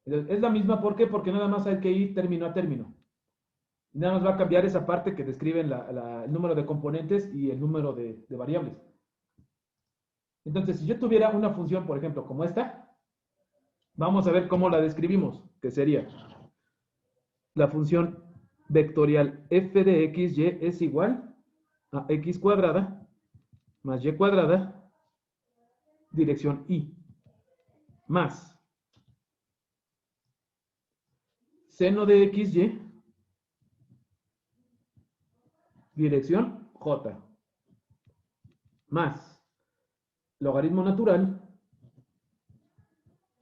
Es la misma, ¿por qué? Porque nada más hay que ir término a término. Nada más va a cambiar esa parte que describen el número de componentes y el número de variables. Entonces, si yo tuviera una función, por ejemplo, como esta, vamos a ver cómo la describimos, que sería la función vectorial f de x, y es igual a x cuadrada más y cuadrada, dirección y, más seno de x, y, dirección j, más logaritmo natural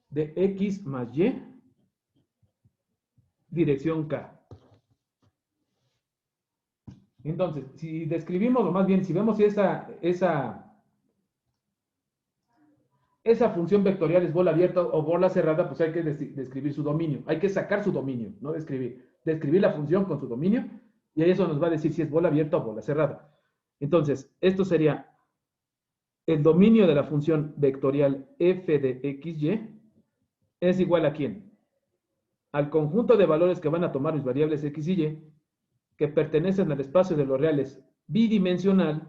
de x más y, dirección k. Entonces, si describimos, o más bien, si vemos si esa función vectorial es bola abierta o bola cerrada, pues hay que describir su dominio. Hay que sacar su dominio, no describir. Describir la función con su dominio y eso nos va a decir si es bola abierta o bola cerrada. Entonces, esto sería el dominio de la función vectorial f de xy es igual a ¿quién? Al conjunto de valores que van a tomar mis variables x y y, que pertenecen al espacio de los reales bidimensional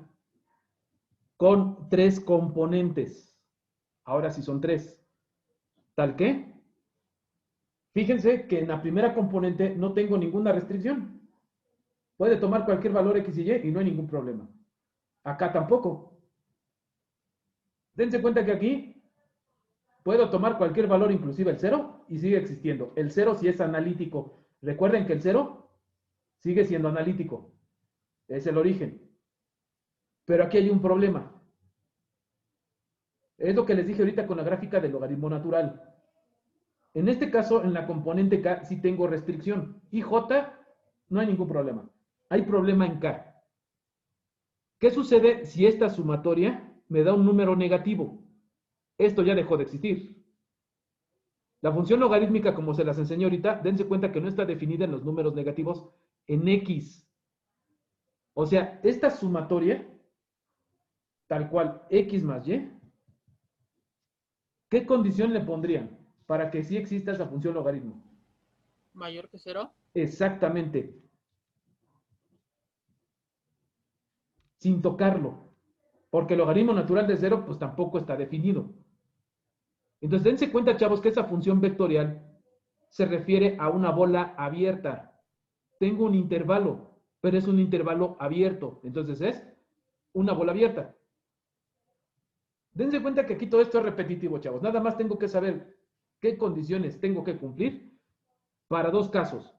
con tres componentes. Ahora sí son tres. ¿Tal qué? Fíjense que en la primera componente no tengo ninguna restricción. Puede tomar cualquier valor x y y no hay ningún problema. Acá tampoco. Dense cuenta que aquí puedo tomar cualquier valor, inclusive el 0, y sigue existiendo. El 0 sí es analítico. Recuerden que el 0 sigue siendo analítico. Es el origen. Pero aquí hay un problema. Es lo que les dije ahorita con la gráfica del logaritmo natural. En este caso, en la componente K sí tengo restricción. Y J no hay ningún problema. Hay problema en K. ¿Qué sucede si esta sumatoria me da un número negativo? Esto ya dejó de existir. La función logarítmica, como se las enseñé ahorita, dense cuenta que no está definida en los números negativos en X. O sea, esta sumatoria, tal cual X más Y, ¿qué condición le pondrían para que sí exista esa función logaritmo? ¿Mayor que 0? Exactamente, sin tocarlo. Porque el logaritmo natural de 0, pues tampoco está definido. Entonces, dense cuenta, chavos, que esa función vectorial se refiere a una bola abierta. Tengo un intervalo, pero es un intervalo abierto. Entonces, es una bola abierta. Dense cuenta que aquí todo esto es repetitivo, chavos. Nada más tengo que saber qué condiciones tengo que cumplir para dos casos.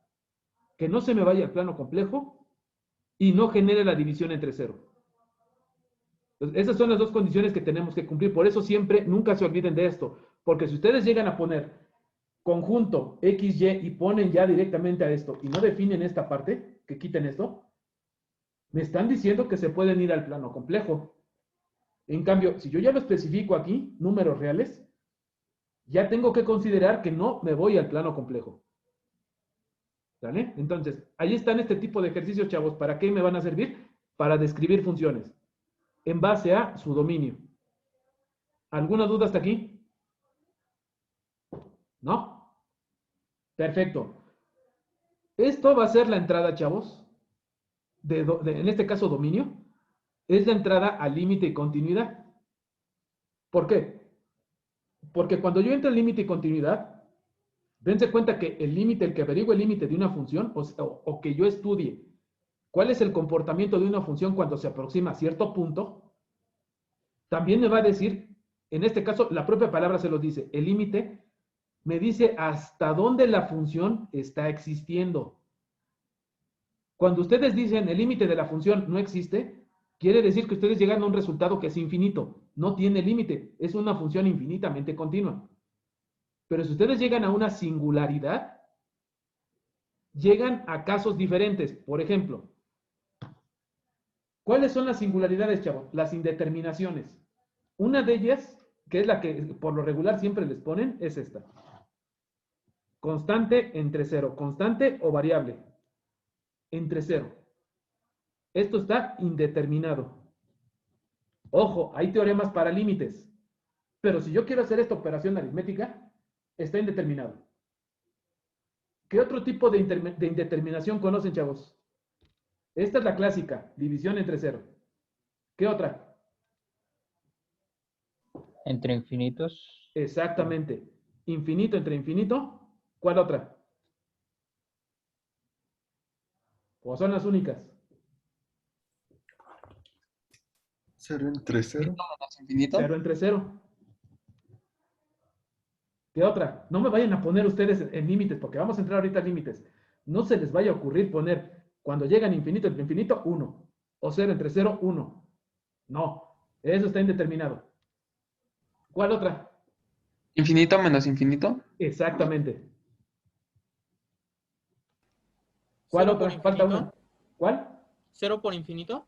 Que no se me vaya al plano complejo y no genere la división entre cero. Entonces, esas son las dos condiciones que tenemos que cumplir. Por eso siempre, nunca se olviden de esto. Porque si ustedes llegan a poner conjunto XY y ponen ya directamente a esto y no definen esta parte, que quiten esto, me están diciendo que se pueden ir al plano complejo. En cambio, si yo ya lo especifico aquí, números reales, ya tengo que considerar que no me voy al plano complejo. ¿Vale? Entonces, ahí están este tipo de ejercicios, chavos. ¿Para qué me van a servir? Para describir funciones en base a su dominio. ¿Alguna duda hasta aquí? ¿No? Perfecto. Esto va a ser la entrada, chavos, en este caso dominio, es la entrada al límite y continuidad. ¿Por qué? Porque cuando yo entro en límite y continuidad, dense cuenta que el límite, el que averigua el límite de una función, o que yo estudie cuál es el comportamiento de una función cuando se aproxima a cierto punto, también me va a decir, en este caso, la propia palabra se lo dice, el límite me dice hasta dónde la función está existiendo. Cuando ustedes dicen el límite de la función no existe, quiere decir que ustedes llegan a un resultado que es infinito, no tiene límite, es una función infinitamente continua. Pero si ustedes llegan a una singularidad, llegan a casos diferentes. Por ejemplo, ¿cuáles son las singularidades, chavos? Las indeterminaciones. Una de ellas, que es la que por lo regular siempre les ponen, es esta. Constante entre cero. Constante o variable. Entre cero. Esto está indeterminado. Ojo, hay teoremas para límites. Pero si yo quiero hacer esta operación aritmética, está indeterminado. ¿Qué otro tipo de indeterminación conocen, chavos? Esta es la clásica, división entre cero. ¿Qué otra? Entre infinitos. Exactamente. Infinito entre infinito. ¿Cuál otra? ¿O son las únicas? Cero entre cero. Menos infinito. Cero entre cero. ¿Qué otra? No me vayan a poner ustedes en límites, porque vamos a entrar ahorita a límites. No se les vaya a ocurrir poner, cuando llegan infinito entre infinito, 1. O 0 entre 0, 1. No, eso está indeterminado. ¿Cuál otra? Infinito menos infinito. Exactamente. ¿Cuál Cero otra? por Falta infinito. una. ¿Cuál? 0 por infinito.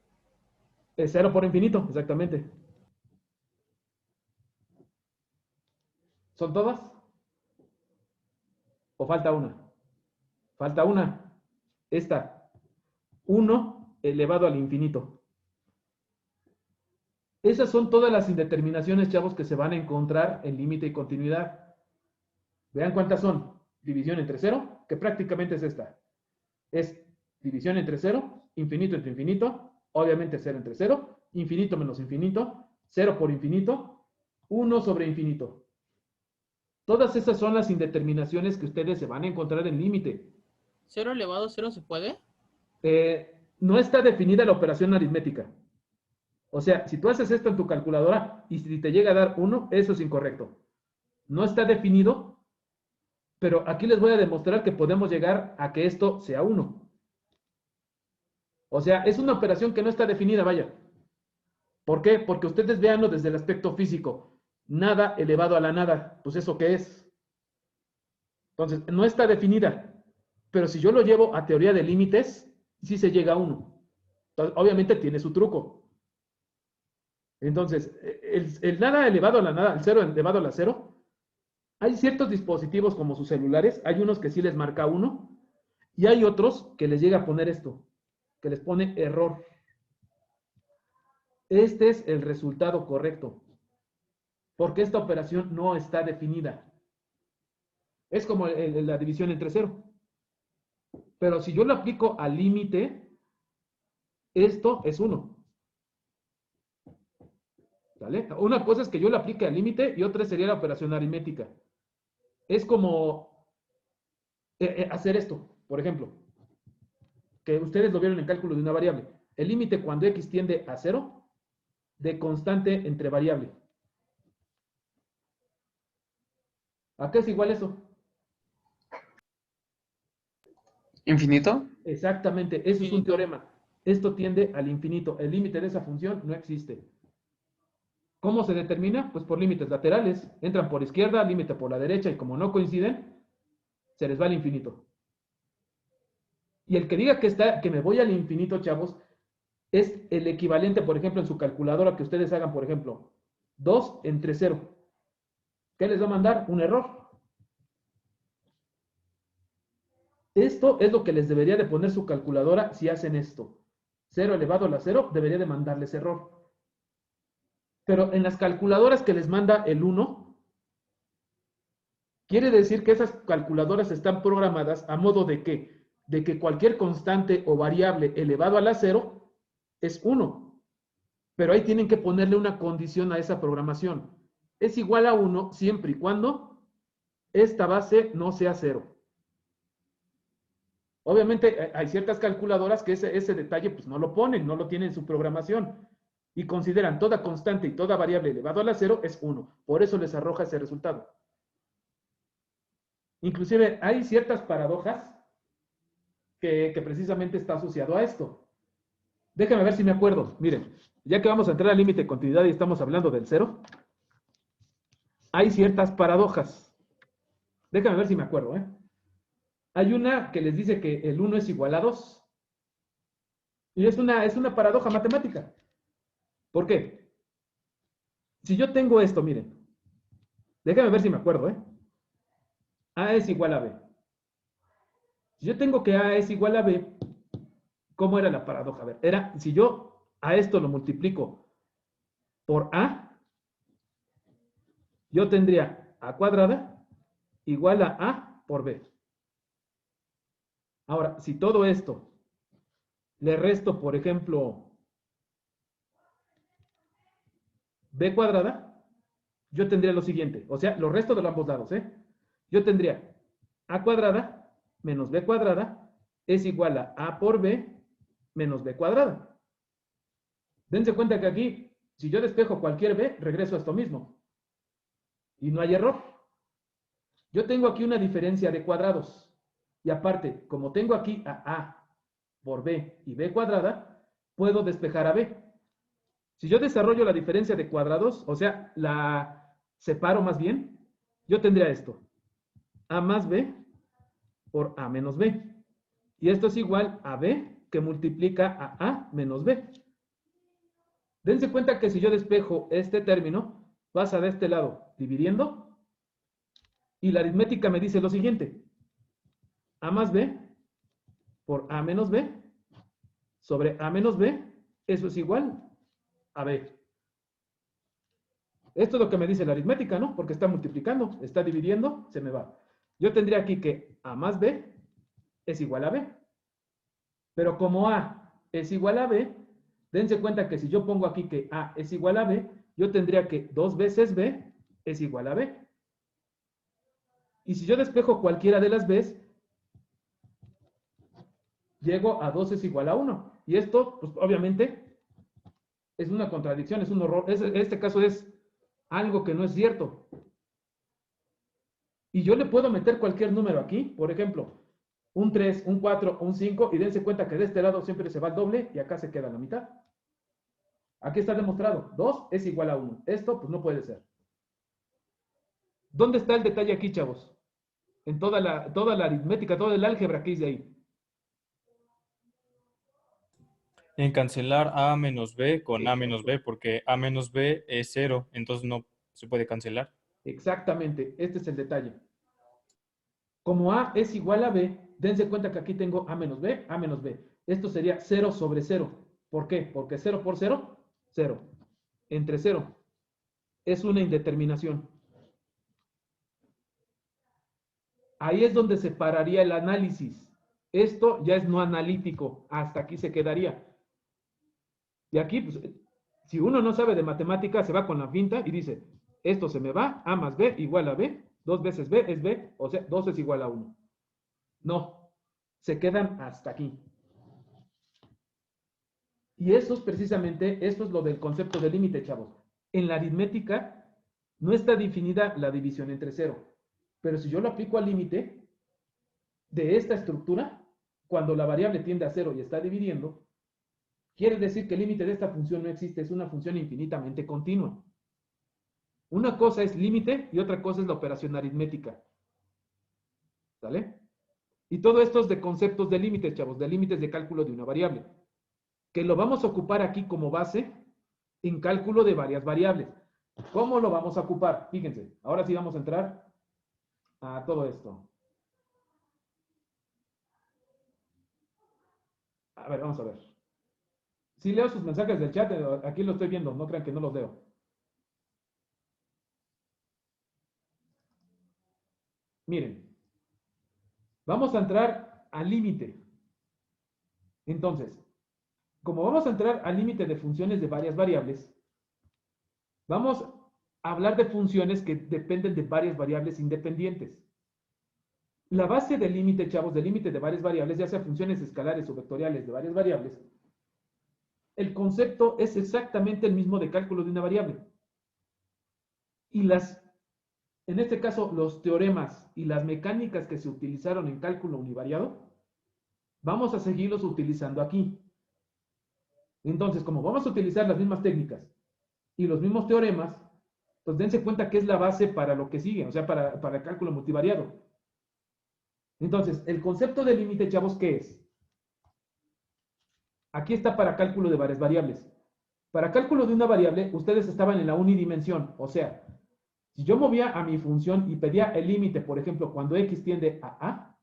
Es 0 por infinito, exactamente. ¿Son todas? ¿O falta una? Falta una. Esta. 1 elevado al infinito. Esas son todas las indeterminaciones, chavos, que se van a encontrar en límite y continuidad. Vean cuántas son. División entre 0, que prácticamente es esta. Es división entre 0, infinito entre infinito, obviamente 0 entre 0, infinito menos infinito, 0 por infinito, 1 sobre infinito. Todas esas son las indeterminaciones que ustedes se van a encontrar en límite. 0 elevado a 0 se puede. No está definida la operación aritmética. O sea, si tú haces esto en tu calculadora y si te llega a dar 1, eso es incorrecto. No está definido, pero aquí les voy a demostrar que podemos llegar a que esto sea 1. O sea, es una operación que no está definida, vaya. ¿Por qué? Porque ustedes veanlo desde el aspecto físico. Nada elevado a la nada. Pues ¿eso qué es? Entonces, no está definida. Pero si yo lo llevo a teoría de límites, sí se llega a 1. Entonces, obviamente tiene su truco. Entonces, el nada elevado a la nada, el 0 elevado a la 0, hay ciertos dispositivos como sus celulares, hay unos que sí les marca 1 y hay otros que les llega a poner esto, que les pone error. Este es el resultado correcto, porque esta operación no está definida. Es como la división entre 0. Pero si yo lo aplico al límite, esto es 1. ¿Vale? Una cosa es que yo lo aplique al límite y otra sería la operación aritmética. Es como hacer esto, por ejemplo, que ustedes lo vieron en cálculo de una variable. El límite cuando x tiende a 0 de constante entre variable. ¿A qué es igual eso? Infinito. Exactamente, eso es un Infinito. teorema. Esto tiende al infinito. El límite de esa función no existe. ¿Cómo se determina? Pues por límites laterales. Entran por izquierda, límite por la derecha y como no coinciden, se les va al infinito. Y el que diga que me voy al infinito, chavos, es el equivalente, por ejemplo, en su calculadora que ustedes hagan, por ejemplo, 2 entre 0. ¿Qué les va a mandar? Un error. Esto es lo que les debería de poner su calculadora si hacen esto. 0 elevado a la 0 debería de mandarles error. Pero en las calculadoras que les manda el 1, quiere decir que esas calculadoras están programadas a modo de que cualquier constante o variable elevado a la 0 es 1. Pero ahí tienen que ponerle una condición a esa programación. Es igual a 1 siempre y cuando esta base no sea 0. Obviamente hay ciertas calculadoras que ese detalle pues no lo ponen, no lo tienen en su programación. Y consideran toda constante y toda variable elevado a la 0 es 1. Por eso les arroja ese resultado. Inclusive hay ciertas paradojas que precisamente está asociado a esto. Déjenme ver si me acuerdo. Miren, ya que vamos a entrar al límite de continuidad y estamos hablando del 0, hay ciertas paradojas. Déjenme ver si me acuerdo. Hay una que les dice que el 1 es igual a 2. Y es una paradoja matemática. ¿Por qué? Si yo tengo esto, miren. Déjenme ver si me acuerdo. A es igual a B. Si yo tengo que A es igual a B, ¿cómo era la paradoja? A ver, era, si yo a esto lo multiplico por A, yo tendría A cuadrada igual a A por B. Ahora, si todo esto le resto, por ejemplo, b cuadrada, yo tendría lo siguiente. O sea, los restos de ambos lados, ¿eh? Yo tendría a cuadrada menos b cuadrada es igual a por b menos b cuadrada. Dense cuenta que aquí, si yo despejo cualquier b, regreso a esto mismo. Y no hay error. Yo tengo aquí una diferencia de cuadrados. Y aparte, como tengo aquí a por b y b cuadrada, puedo despejar a b. Si yo desarrollo la diferencia de cuadrados, o sea, la separo más bien, yo tendría esto. A más b por a menos b. Y esto es igual a b que multiplica a menos b. Dense cuenta que si yo despejo este término, pasa de este lado dividiendo, y la aritmética me dice lo siguiente. A más b por a menos b sobre a menos b, eso es igual a b. Esto es lo que me dice la aritmética, ¿no? Porque está multiplicando, está dividiendo, se me va. Yo tendría aquí que a más b es igual a b. Pero como a es igual a b, dense cuenta que si yo pongo aquí que a es igual a b, yo tendría que 2 veces b es igual a b. Y si yo despejo cualquiera de las b's, llego a 2 es igual a 1. Y esto, pues obviamente, es una contradicción, es un horror. Este caso es algo que no es cierto. Y yo le puedo meter cualquier número aquí, por ejemplo, un 3, un 4, un 5, y dense cuenta que de este lado siempre se va el doble y acá se queda la mitad. Aquí está demostrado, 2 es igual a 1. Esto, pues no puede ser. ¿Dónde está el detalle aquí, chavos? En toda la aritmética, todo el álgebra que hice ahí. En cancelar a menos b con a menos Exacto. b, porque a menos b es 0, entonces no se puede cancelar. Exactamente, este es el detalle. Como a es igual a b, dense cuenta que aquí tengo a menos b, a menos b. Esto sería 0 sobre 0. ¿Por qué? Porque 0 por 0, 0. Entre 0. Es una indeterminación. Ahí es donde se pararía el análisis. Esto ya es no analítico. Hasta aquí se quedaría. Y aquí, pues, si uno no sabe de matemáticas, se va con la finta y dice, esto se me va, a más b igual a b, 2 veces b es b, o sea, 2 es igual a 1. No, se quedan hasta aquí. Y eso es precisamente, esto es lo del concepto de límite, chavos. En la aritmética no está definida la división entre 0. Pero si yo lo aplico al límite de esta estructura, cuando la variable tiende a 0 y está dividiendo, quiere decir que el límite de esta función no existe, es una función infinitamente continua. Una cosa es límite y otra cosa es la operación aritmética. ¿Sale? Y todo esto es de conceptos de límites, chavos, de límites de cálculo de una variable. Que lo vamos a ocupar aquí como base en cálculo de varias variables. ¿Cómo lo vamos a ocupar? Fíjense, ahora sí vamos a entrar a todo esto. A ver, vamos a ver. Sí leo sus mensajes del chat, aquí lo estoy viendo, no crean que no los leo. Miren, vamos a entrar al límite. Entonces, como vamos a entrar al límite de funciones de varias variables, vamos a hablar de funciones que dependen de varias variables independientes. La base del límite, chavos, del límite de varias variables, ya sea funciones escalares o vectoriales de varias variables, el concepto es exactamente el mismo de cálculo de una variable. Y en este caso, los teoremas y las mecánicas que se utilizaron en cálculo univariado, vamos a seguirlos utilizando aquí. Entonces, como vamos a utilizar las mismas técnicas y los mismos teoremas, pues dense cuenta que es la base para lo que sigue, o sea, para el cálculo multivariado. Entonces, el concepto de límite, chavos, ¿qué es? Aquí está para cálculo de varias variables. Para cálculo de una variable, ustedes estaban en la unidimensión, o sea, si yo movía a mi función y pedía el límite, por ejemplo, cuando x tiende a,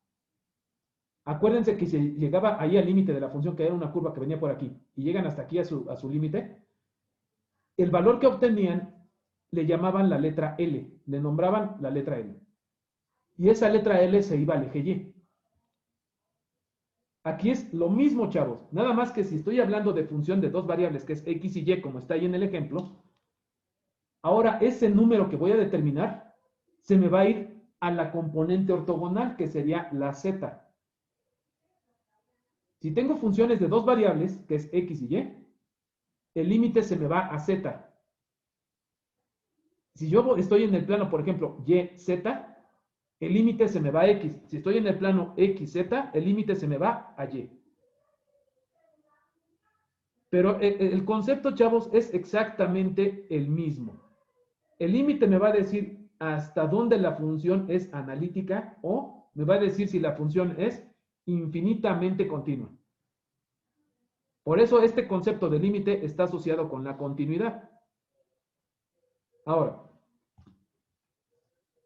acuérdense que si llegaba ahí al límite de la función, que era una curva que venía por aquí, y llegan hasta aquí a su límite, el valor que obtenían le llamaban la letra L, le nombraban la letra L. Y esa letra L se iba al eje Y. Aquí es lo mismo, chavos. Nada más que si estoy hablando de función de dos variables, que es x y y, como está ahí en el ejemplo, ahora ese número que voy a determinar se me va a ir a la componente ortogonal, que sería la z. Si tengo funciones de dos variables, que es x y y, el límite se me va a z. Si yo estoy en el plano, por ejemplo, y, z, el límite se me va a x. Si estoy en el plano x, z, el límite se me va a y. Pero el concepto, chavos, es exactamente el mismo. El límite me va a decir hasta dónde la función es analítica o me va a decir si la función es infinitamente continua. Por eso este concepto de límite está asociado con la continuidad. Ahora,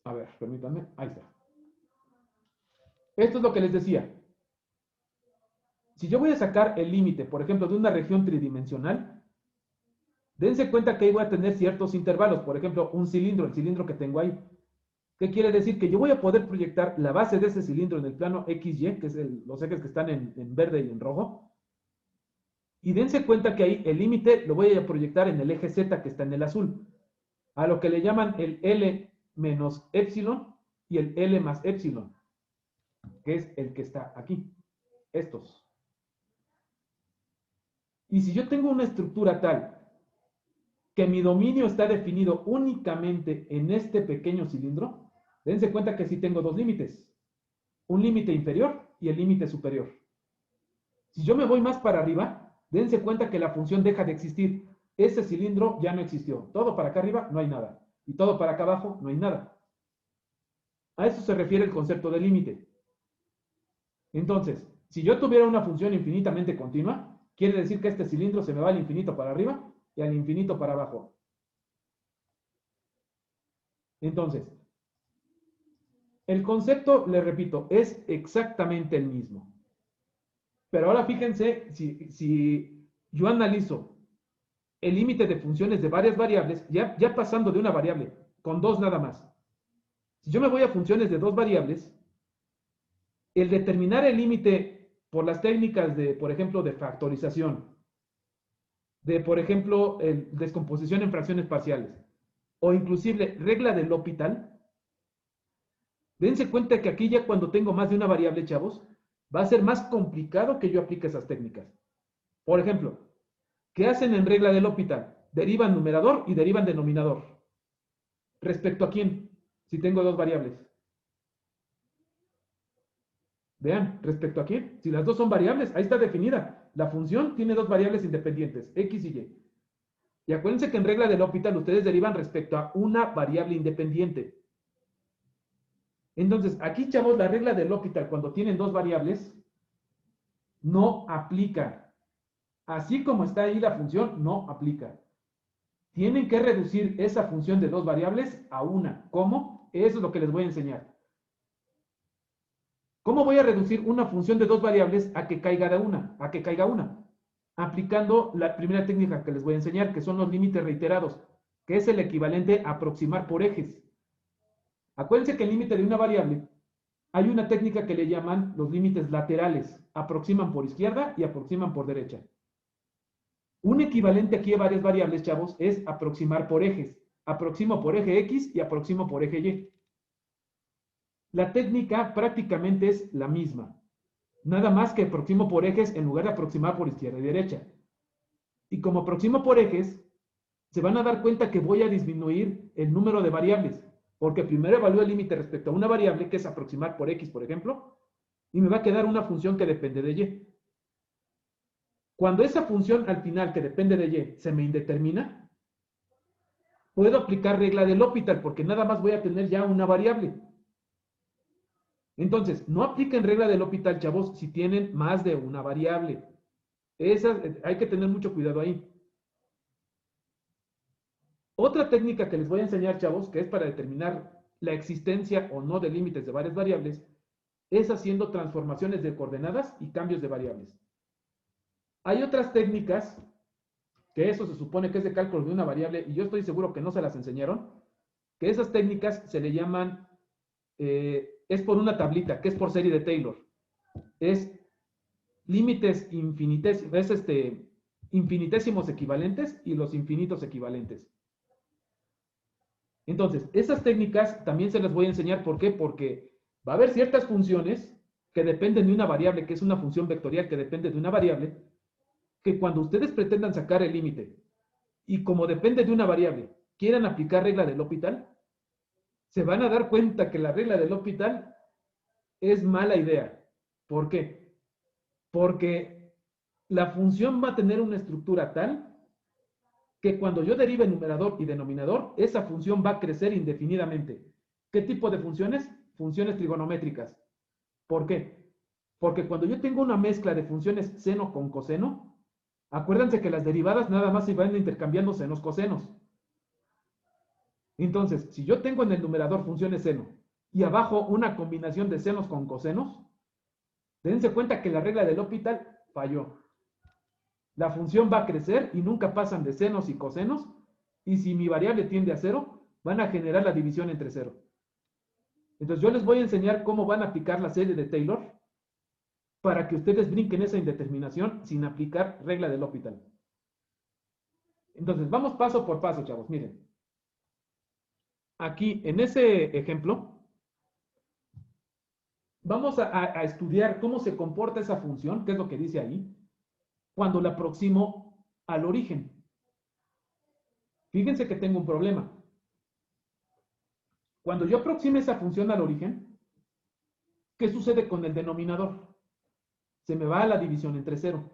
a ver, permítanme, ahí está. Esto es lo que les decía. Si yo voy a sacar el límite, por ejemplo, de una región tridimensional, dense cuenta que ahí voy a tener ciertos intervalos. Por ejemplo, un cilindro, el cilindro que tengo ahí. ¿Qué quiere decir? Que yo voy a poder proyectar la base de ese cilindro en el plano XY, que es los ejes que están en verde y en rojo. Y dense cuenta que ahí el límite lo voy a proyectar en el eje Z, que está en el azul. A lo que le llaman el L menos epsilon y el L más epsilon, que es el que está aquí. Estos. Y si yo tengo una estructura tal que mi dominio está definido únicamente en este pequeño cilindro, dense cuenta que sí tengo dos límites. Un límite inferior y el límite superior. Si yo me voy más para arriba, dense cuenta que la función deja de existir. Ese cilindro ya no existió. Todo para acá arriba no hay nada. Y todo para acá abajo no hay nada. A eso se refiere el concepto de límite. Entonces, si yo tuviera una función infinitamente continua, quiere decir que este cilindro se me va al infinito para arriba y al infinito para abajo. Entonces, el concepto, le repito, es exactamente el mismo. Pero ahora fíjense, si yo analizo el límite de funciones de varias variables, ya pasando de una variable, con dos nada más. Si yo me voy a funciones de dos variables, el determinar el límite por las técnicas de, por ejemplo, de factorización, de, por ejemplo, descomposición en fracciones parciales, o inclusive regla del L'Hopital, dense cuenta que aquí ya cuando tengo más de una variable, chavos, va a ser más complicado que yo aplique esas técnicas. Por ejemplo, ¿qué hacen en regla del L'Hopital? Derivan numerador y derivan denominador. ¿Respecto a quién? Si tengo dos variables. Vean, ¿respecto a quién? Si las dos son variables, ahí está definida. La función tiene dos variables independientes, x y y. Y acuérdense que en regla del L'Hopital ustedes derivan respecto a una variable independiente. Entonces, aquí, chavos, la regla del L'Hopital, cuando tienen dos variables, no aplica. Así como está ahí la función, no aplica. Tienen que reducir esa función de dos variables a una. ¿Cómo? Eso es lo que les voy a enseñar. ¿Cómo voy a reducir una función de dos variables a que caiga una? Aplicando la primera técnica que les voy a enseñar, que son los límites reiterados, que es el equivalente a aproximar por ejes. Acuérdense que el límite de una variable, hay una técnica que le llaman los límites laterales. Aproximan por izquierda y aproximan por derecha. Un equivalente aquí a varias variables, chavos, es aproximar por ejes. Aproximo por eje X y aproximo por eje Y. La técnica prácticamente es la misma. Nada más que aproximo por ejes en lugar de aproximar por izquierda y derecha. Y como aproximo por ejes, se van a dar cuenta que voy a disminuir el número de variables. Porque primero evalúo el límite respecto a una variable, que es aproximar por X, por ejemplo, y me va a quedar una función que depende de Y. Cuando esa función al final, que depende de Y, se me indetermina, puedo aplicar regla del L'Hopital, porque nada más voy a tener ya una variable. Entonces, no apliquen regla del L'Hopital, chavos, si tienen más de una variable. Hay que tener mucho cuidado ahí. Otra técnica que les voy a enseñar, chavos, que es para determinar la existencia o no de límites de varias variables, es haciendo transformaciones de coordenadas y cambios de variables. Hay otras técnicas, que eso se supone que es de cálculo de una variable, y yo estoy seguro que no se las enseñaron, que esas técnicas se le llaman, es por una tablita, que es por serie de Taylor. Es límites infinitésimos equivalentes y los infinitos equivalentes. Entonces, esas técnicas también se las voy a enseñar. ¿Por qué? Porque va a haber ciertas funciones que dependen de una variable, que es una función vectorial que depende de una variable, que cuando ustedes pretendan sacar el límite y como depende de una variable, quieran aplicar regla del L'Hopital, se van a dar cuenta que la regla del L'Hopital es mala idea. ¿Por qué? Porque la función va a tener una estructura tal que cuando yo derive numerador y denominador, esa función va a crecer indefinidamente. ¿Qué tipo de funciones? Funciones trigonométricas. ¿Por qué? Porque cuando yo tengo una mezcla de funciones seno con coseno, acuérdense que las derivadas nada más se van intercambiando senos cosenos. Entonces, si yo tengo en el numerador funciones seno y abajo una combinación de senos con cosenos, dense cuenta que la regla del L'Hopital falló. La función va a crecer y nunca pasan de senos y cosenos, y si mi variable tiende a 0, van a generar la división entre 0. Entonces yo les voy a enseñar cómo van a aplicar la serie de Taylor para que ustedes brinquen esa indeterminación sin aplicar regla del L'Hopital. Entonces vamos paso por paso, chavos. Miren. Aquí, en ese ejemplo, vamos a estudiar cómo se comporta esa función, que es lo que dice ahí, cuando la aproximo al origen. Fíjense que tengo un problema. Cuando yo aproxime esa función al origen, ¿qué sucede con el denominador? Se me va a la división entre 0.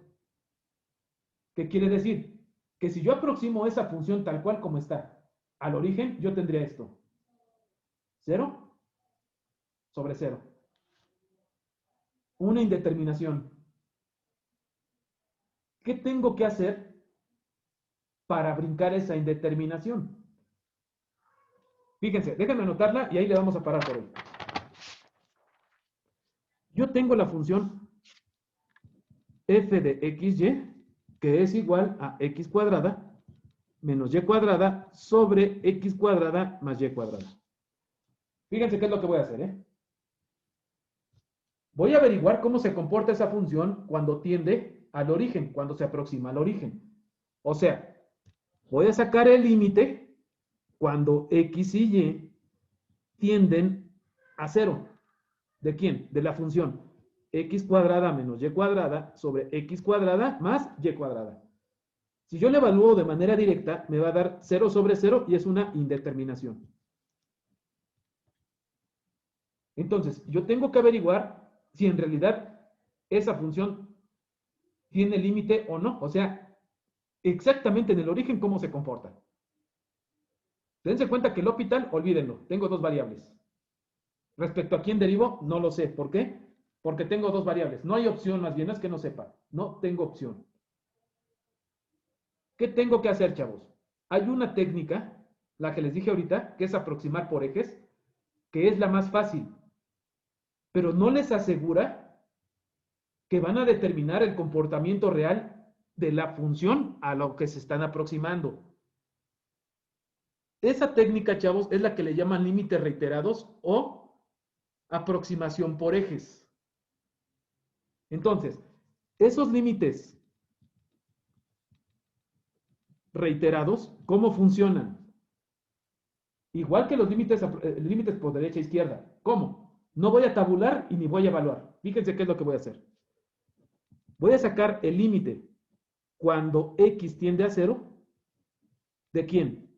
¿Qué quiere decir? Que si yo aproximo esa función tal cual como está al origen, yo tendría esto. 0 sobre 0. Una indeterminación. ¿Qué tengo que hacer para brincar esa indeterminación? Fíjense, déjenme anotarla y ahí le vamos a parar por hoy. Yo tengo la función f de xy, que es igual a x cuadrada menos y cuadrada sobre x cuadrada más y cuadrada. Fíjense qué es lo que voy a hacer, ¿eh? Voy a averiguar cómo se comporta esa función cuando tiende al origen, cuando se aproxima al origen. O sea, voy a sacar el límite cuando x y y tienden a 0. ¿De quién? De la función x cuadrada menos y cuadrada sobre x cuadrada más y cuadrada. Si yo le evalúo de manera directa, me va a dar 0 sobre 0 y es una indeterminación. Entonces, yo tengo que averiguar si en realidad esa función tiene límite o no. O sea, exactamente en el origen cómo se comporta. Dense cuenta que el L'Hopital, olvídenlo, tengo dos variables. Respecto a quién derivo, no lo sé. ¿Por qué? Porque tengo dos variables. No hay opción, más bien, no es que no sepa. No tengo opción. ¿Qué tengo que hacer, chavos? Hay una técnica, la que les dije ahorita, que es aproximar por ejes, que es la más fácil, pero no les asegura que van a determinar el comportamiento real de la función a lo que se están aproximando. Esa técnica, chavos, es la que le llaman límites reiterados o aproximación por ejes. Entonces, esos límites reiterados, ¿cómo funcionan? Igual que los límites por derecha e izquierda. ¿Cómo? No voy a tabular y ni voy a evaluar. Fíjense qué es lo que voy a hacer. Voy a sacar el límite cuando x tiende a 0. ¿De quién?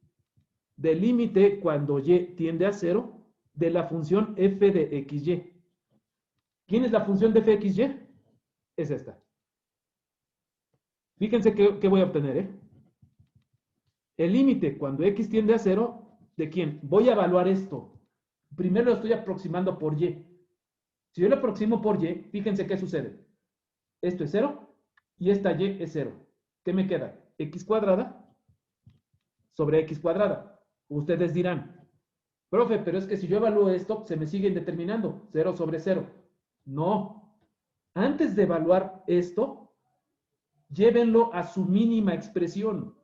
Del límite cuando y tiende a 0 de la función f de xy. ¿Quién es la función de f de xy? Es esta. Fíjense qué voy a obtener, ¿eh? El límite cuando x tiende a 0, ¿de quién? Voy a evaluar esto. Primero lo estoy aproximando por y. Si yo lo aproximo por y, fíjense qué sucede. Esto es 0 y esta y es 0. ¿Qué me queda? X cuadrada sobre x cuadrada. Ustedes dirán, profe, pero es que si yo evalúo esto, se me sigue determinando 0 sobre 0. No. Antes de evaluar esto, llévenlo a su mínima expresión.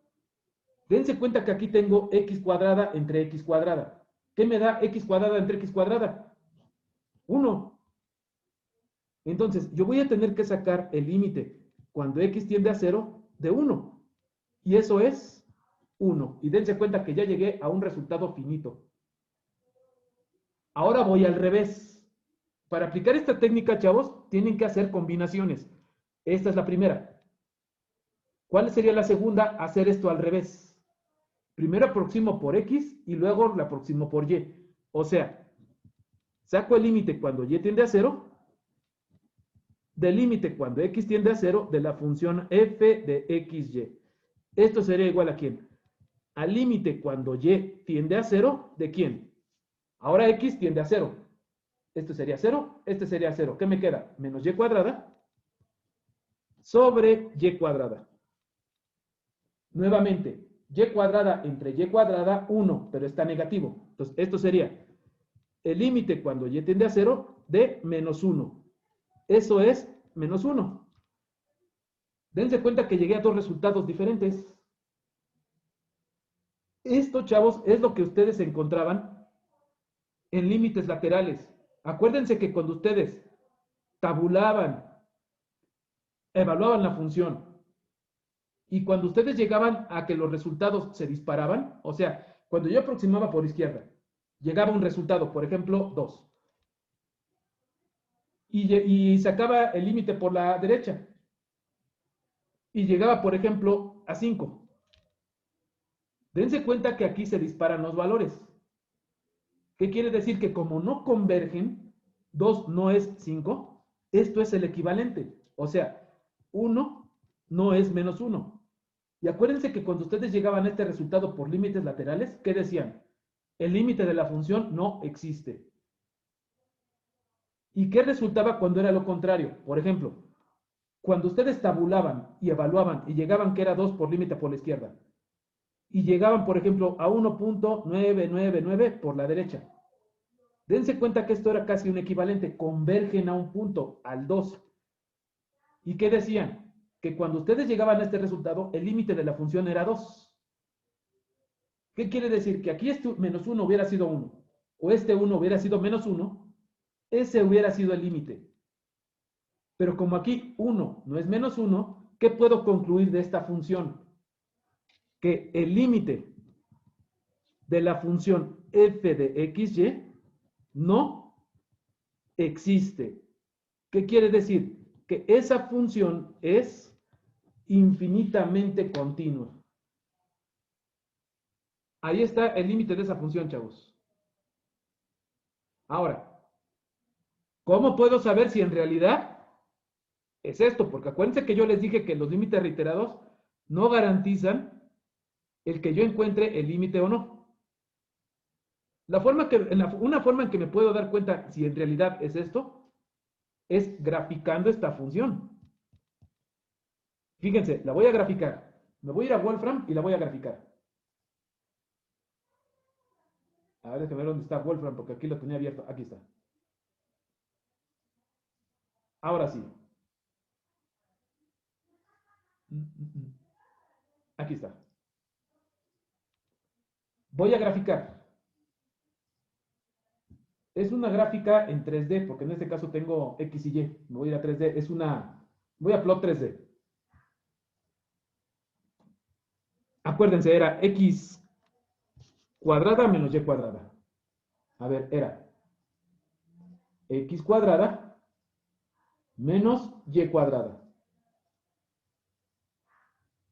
Dense cuenta que aquí tengo x cuadrada entre x cuadrada. ¿Qué me da x cuadrada entre x cuadrada? 1. Entonces, yo voy a tener que sacar el límite cuando x tiende a 0 de 1. Y eso es 1. Y dense cuenta que ya llegué a un resultado finito. Ahora voy al revés. Para aplicar esta técnica, chavos, tienen que hacer combinaciones. Esta es la primera. ¿Cuál sería la segunda? Hacer esto al revés. Primero aproximo por x y luego la aproximo por y. O sea, saco el límite cuando y tiende a 0, del límite cuando x tiende a 0 de la función f de xy. Esto sería igual a ¿quién? Al límite cuando y tiende a 0, ¿de quién? Ahora x tiende a 0. Esto sería 0, este sería 0. ¿Qué me queda? Menos y cuadrada sobre y cuadrada. Nuevamente, y cuadrada entre y cuadrada, 1, pero está negativo. Entonces, esto sería el límite cuando y tiende a 0 de menos 1. Eso es menos 1. Dense cuenta que llegué a dos resultados diferentes. Esto, chavos, es lo que ustedes encontraban en límites laterales. Acuérdense que cuando ustedes tabulaban, evaluaban la función, y cuando ustedes llegaban a que los resultados se disparaban, o sea, cuando yo aproximaba por izquierda, llegaba un resultado, por ejemplo, 2. Y sacaba el límite por la derecha. Y llegaba, por ejemplo, a 5. Dense cuenta que aquí se disparan los valores. ¿Qué quiere decir? Que como no convergen, 2 no es 5, esto es el equivalente. O sea, 1 no es menos 1. Y acuérdense que cuando ustedes llegaban a este resultado por límites laterales, ¿qué decían? El límite de la función no existe. ¿Y qué resultaba cuando era lo contrario? Por ejemplo, cuando ustedes tabulaban y evaluaban y llegaban que era 2 por límite por la izquierda, y llegaban, por ejemplo, a 1.999 por la derecha. Dense cuenta que esto era casi un equivalente, convergen a un punto, al 2. ¿Y qué decían? Que cuando ustedes llegaban a este resultado, el límite de la función era 2. ¿Qué quiere decir? Que aquí este menos 1 hubiera sido 1, o este 1 hubiera sido menos 1, ese hubiera sido el límite. Pero como aquí 1 no es menos 1, ¿qué puedo concluir de esta función? Que el límite de la función f de xy no existe. ¿Qué quiere decir? Que esa función es infinitamente continua. Ahí está el límite de esa función, chavos. Ahora, ¿cómo puedo saber si en realidad es esto? Porque acuérdense que yo les dije que los límites reiterados no garantizan el que yo encuentre el límite o no. Una forma en que me puedo dar cuenta si en realidad es esto, es graficando esta función. Fíjense, la voy a graficar. Me voy a ir a Wolfram y la voy a graficar. A ver, déjame ver dónde está Wolfram, porque aquí lo tenía abierto. Aquí está. Ahora sí. Aquí está. Voy a graficar. Es una gráfica en 3D, porque en este caso tengo X y Y. Me voy a ir a 3D. Voy a plot 3D. Acuérdense, era X cuadrada menos Y cuadrada. A ver, era X cuadrada menos Y cuadrada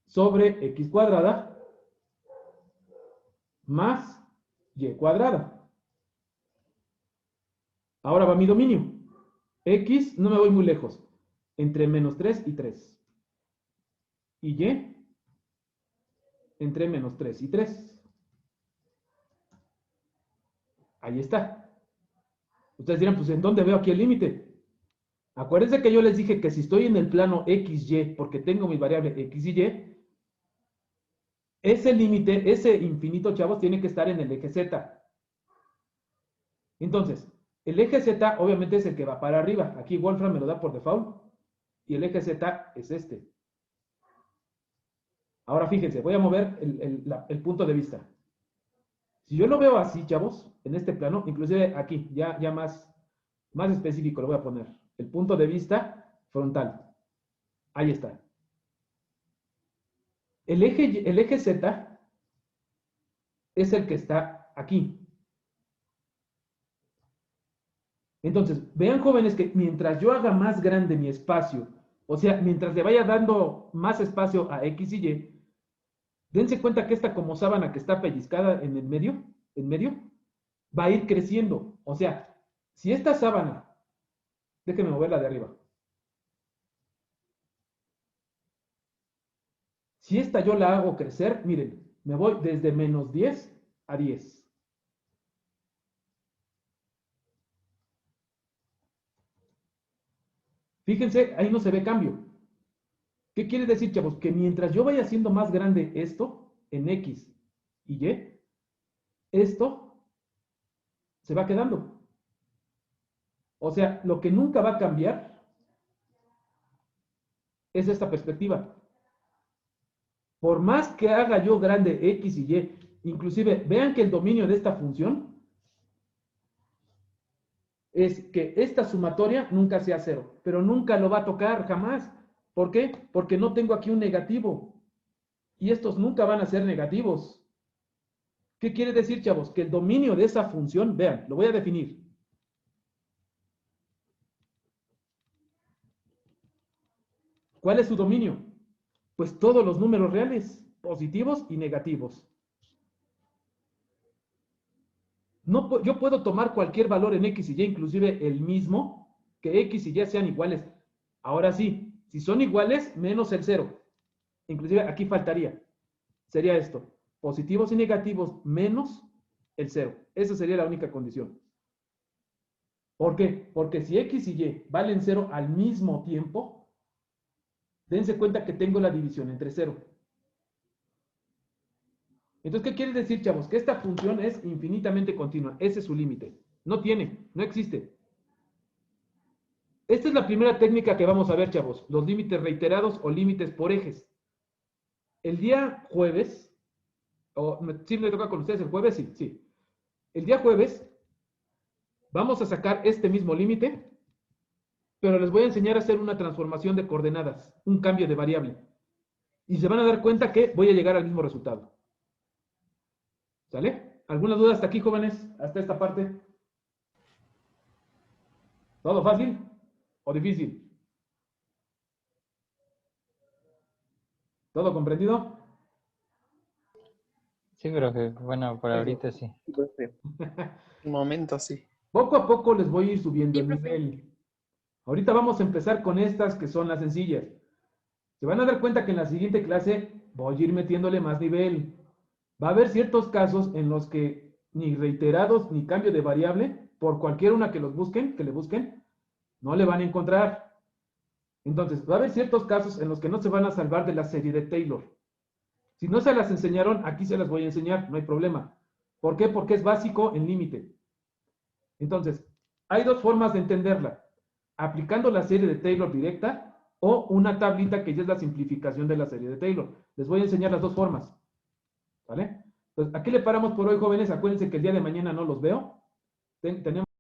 sobre X cuadrada más Y cuadrada. Ahora va mi dominio. X, no me voy muy lejos, entre menos 3 y 3. Y Y, entre menos 3 y 3. Ahí está. Ustedes dirán, pues, ¿en dónde veo aquí el límite? Acuérdense que yo les dije que si estoy en el plano XY, porque tengo mi variable X y Y, ese límite, ese infinito, chavos, tiene que estar en el eje Z. Entonces, el eje Z obviamente es el que va para arriba. Aquí Wolfram me lo da por default. Y el eje Z es este. Ahora fíjense, voy a mover el punto de vista. Si yo lo veo así, chavos, en este plano, inclusive aquí, ya más específico lo voy a poner. el punto de vista frontal. Ahí está. El eje Z es el que está aquí. Entonces, vean jóvenes que mientras yo haga más grande mi espacio, o sea, mientras le vaya dando más espacio a X y Y, dense cuenta que esta como sábana que está pellizcada en el medio, va a ir creciendo. O sea, si esta sábana, déjenme moverla de arriba. Si esta yo la hago crecer, miren, me voy desde menos 10 a 10. Fíjense, ahí no se ve cambio. ¿Qué quiere decir, chavos? Que mientras yo vaya haciendo más grande esto, en X y Y, esto se va quedando. O sea, lo que nunca va a cambiar es esta perspectiva. Por más que haga yo grande X y Y, inclusive vean que el dominio de esta función es que esta sumatoria nunca sea cero, pero nunca lo va a tocar, jamás. ¿Por qué? Porque no tengo aquí un negativo. Y estos nunca van a ser negativos. ¿Qué quiere decir, chavos? Que el dominio de esa función, vean, lo voy a definir. ¿Cuál es su dominio? Pues todos los números reales, positivos y negativos. No, yo puedo tomar cualquier valor en X y Y, inclusive el mismo, que X y Y sean iguales. Ahora sí, si son iguales, menos el 0. Inclusive aquí faltaría. Sería esto. Positivos y negativos menos el 0. Esa sería la única condición. ¿Por qué? Porque si X y Y valen 0 al mismo tiempo, dense cuenta que tengo la división entre 0. Entonces, ¿qué quiere decir, chavos? Que esta función es infinitamente continua. Ese es su límite. No tiene, no existe. Esta es la primera técnica que vamos a ver, chavos. Los límites reiterados o límites por ejes. El día jueves, ¿sí me toca con ustedes el jueves? Sí, sí. El día jueves vamos a sacar este mismo límite, pero les voy a enseñar a hacer una transformación de coordenadas, un cambio de variable. Y se van a dar cuenta que voy a llegar al mismo resultado. ¿Sale? ¿Alguna duda hasta aquí, jóvenes? ¿Hasta esta parte? ¿Todo fácil o difícil? ¿Todo comprendido? Sí, profe. Bueno, por Eso. ahorita sí. Un momento, sí. Poco a poco les voy a ir subiendo Sí, el profe. nivel. Ahorita vamos a empezar con estas que son las sencillas. Se van a dar cuenta que en la siguiente clase voy a ir metiéndole más nivel. Va a haber ciertos casos en los que ni reiterados ni cambio de variable, por cualquier una que los busquen, que le busquen, no le van a encontrar. Entonces, va a haber ciertos casos en los que no se van a salvar de la serie de Taylor. Si no se las enseñaron, aquí se las voy a enseñar, no hay problema. ¿Por qué? Porque es básico en límite. Entonces, hay dos formas de entenderla. Aplicando la serie de Taylor directa o una tablita que ya es la simplificación de la serie de Taylor. Les voy a enseñar las dos formas. ¿Vale? Entonces, aquí le paramos por hoy, jóvenes. Acuérdense que el día de mañana no los veo. Tenemos